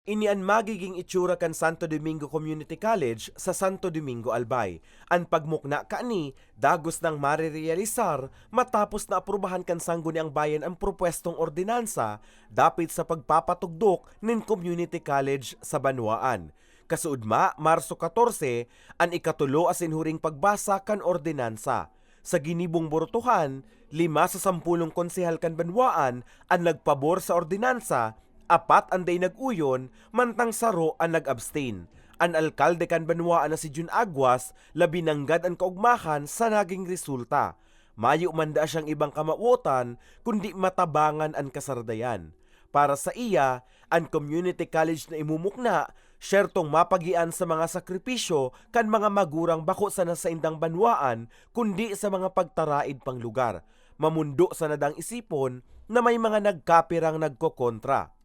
Inian magiging itsura kan Santo Domingo Community College sa Santo Domingo, Albay. Ang pagmukna kaani, dagos nang marirealisar matapos na aprubahan kan Sangguniang Bayan ang propwestong ordinansa dapit sa pagpapatugdok nin Community College sa Banwaan. Kasuudma, Marso 14, ang ikatulo asinhuring pagbasa kan ordinansa. Sa ginibong borutuhan, 5 sa 10 konsehal kan Banwaan ang nagpabor sa ordinansa, 4 ang day nag-uyon, mantang 0 ang nag-abstain. Ang alkalde kan Banwaan na si Jun Aguas, labi nanggad ang kaugmahan sa naging resulta. Mayo manda siyang ibang kamauotan, kundi matabangan ang kasardayan. Para sa iya, ang community college na imumukna, syertong mapagian sa mga sakripisyo kan mga magurang bako sa nasaindang Banwaan, kundi sa mga pagtaraid pang lugar. Mamundo sa nadang isipon na may mga nagkapirang nagkokontra.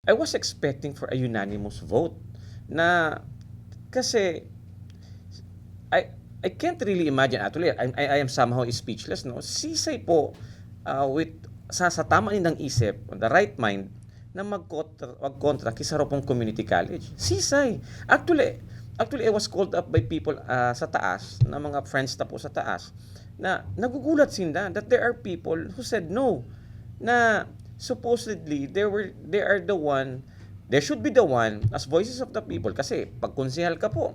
I was expecting for a unanimous vote na kasi I can't really imagine, actually I am somehow speechless, no. Sisay po with sa tama nindang isip, on the right mind, na magkontra kisa pong community college. Sisay. Actually I was called up by people sa taas, na mga friends na po sa taas, na nagugulat sinda that there are people who said no, na supposedly they should be the one as voices of the people, kasi pag konsehal ka po,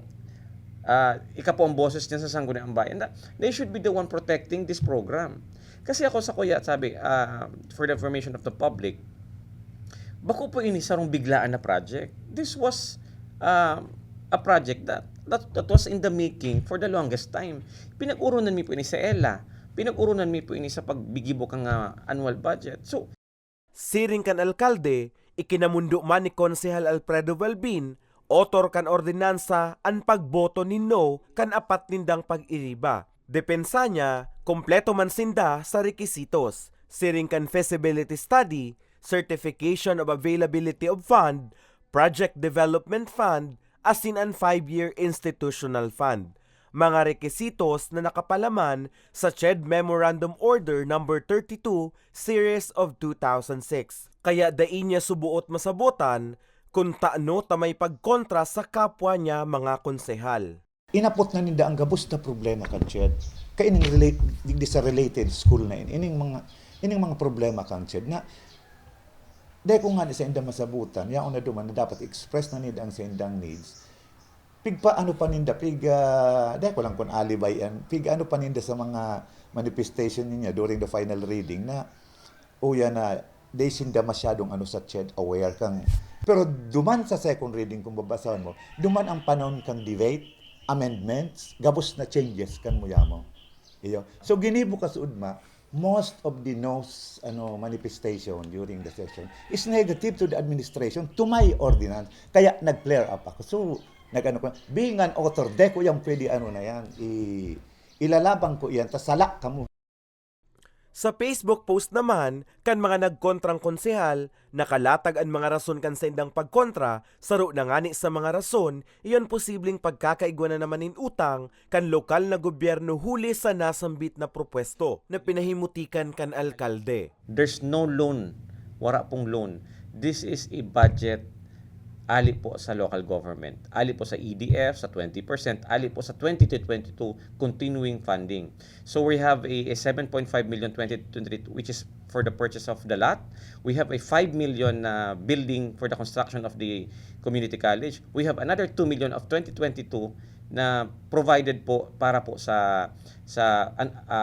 ika po ang boses niya sa Sangguniang Bayan, they should be the one protecting this program. Kasi ako sa kuya, sabi, for the information of the public, bako po ini sarong biglaan na project. This was a project that was in the making for the longest time. Pinag-urunan mi po ini sa ELA, pinag-urunan mi po ini sa pagbigibo kang annual budget. So, Siring kan alkalde, ikinamundo man ni Konsehal Alfredo Balbin, otor kan ordinansa ang pagboto ni no kan 4 nindang pag-iriba. Depensa niya, kompleto man sinda sa rekisitos. Siring kan feasibility study, certification of availability of fund, project development fund, asin ang 5-year institutional fund. Mga rekisitos na nakapalaman sa CHED Memorandum Order No. 32, Series of 2006. Kaya dain niya subuot masabotan kung taano tamay pagkontra sa kapwa niya mga konsehal. Inapot na ninda ang gabos na problema kan CHED. Kaya di sa related school na ining mga problema kan CHED na dahil kung nga sa indang masabutan, yaon na duman na dapat express na nila ang sa indang needs. Pigpa ano pa ninda, dahil ko lang kung alibay yan, ano pa ninda sa mga manifestation niya during the final reading na, na, they sinda masyadong sa CHED aware kang. Pero duman sa second reading, kung babasahan mo, duman ang panahon kang debate, amendments, gabos na changes kan mo yamo. Iyo. So ginibo ka suudma, most of the no's manifestation during the session is negative to the administration, to my ordinance. Kaya nag-flare up ako. So, being an author, ko yung pwede na yan, ilalabang ko yan, tas salak ka mo. Sa Facebook post naman, kan mga nagkontrang konsehal, nakalatag ang mga rason kan sa indang pagkontra, saro na ngani sa mga rason, iyon posibleng pagkakaigwa na naman in utang kan lokal na gobyerno huli sa nasambit na propwesto na pinahimutikan kan alkalde. there's no loan, wala pong loan. This is a budget ali po sa local government, ali po sa EDF sa 20%, ali po sa 2022 continuing funding. So we have a 7.5 million 2023 which is for the purchase of the lot. We have a 5 million building for the construction of the community college. We have another 2 million of 2022 na provided po para po sa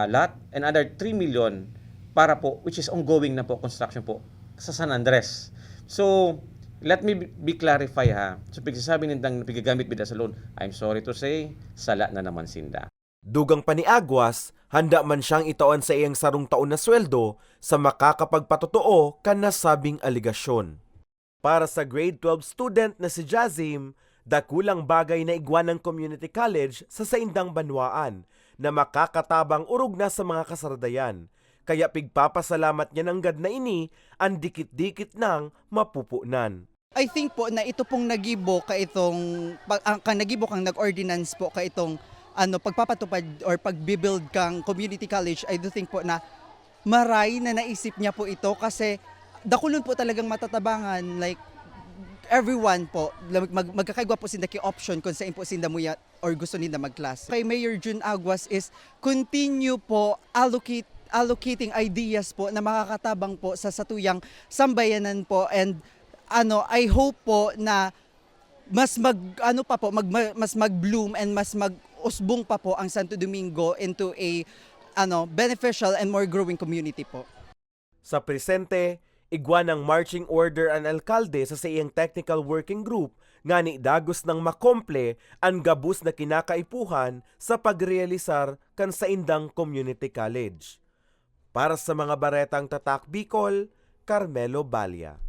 lot, and another 3 million para po which is ongoing na po construction po sa San Andres. So let me be clarify So pagsasabi nindang pigagamit bida sa loan, I'm sorry to say, sala na naman sinda. Dugang pa ni Aguas, handa man siyang itaon sa iyang sarong taon na sweldo sa makakapagpatotoo kan nasabing aligasyon. Para sa grade 12 student na si Jazim, dakulang bagay na igwan ng community college sa saindang Banwaan na makakatabang urog na sa mga kasardayan. Kaya pigpapasalamat niya ng gad na ini ang dikit-dikit ng mapupunan. I think po na ito pong nagibo ka itong nagibo kang nag-ordinance po ka itong pagpapatupad or pagbibuild kang community college. I do think po na maray na naisip niya po ito kasi dakulon po talagang matatabangan, like everyone po magkakaigwa po sinda ki option kung saan po sinda muya or gusto nila magklase. Kay Mayor June Aguas is continue po allocating ideas po na makakatabang po sa satuyang sambayanan po, and I hope po na mas mas mag-bloom and mas mag-usbong pa po ang Santo Domingo into a beneficial and more growing community po. Sa presente, igwa ng marching order ang alkalde sa iyang technical working group nga ni dagos ng makomple ang gabus na kinakaipuhan sa pagrealisar kan sa indang community college. Para sa mga baretang Tatak Bicol, Carmelo Balya.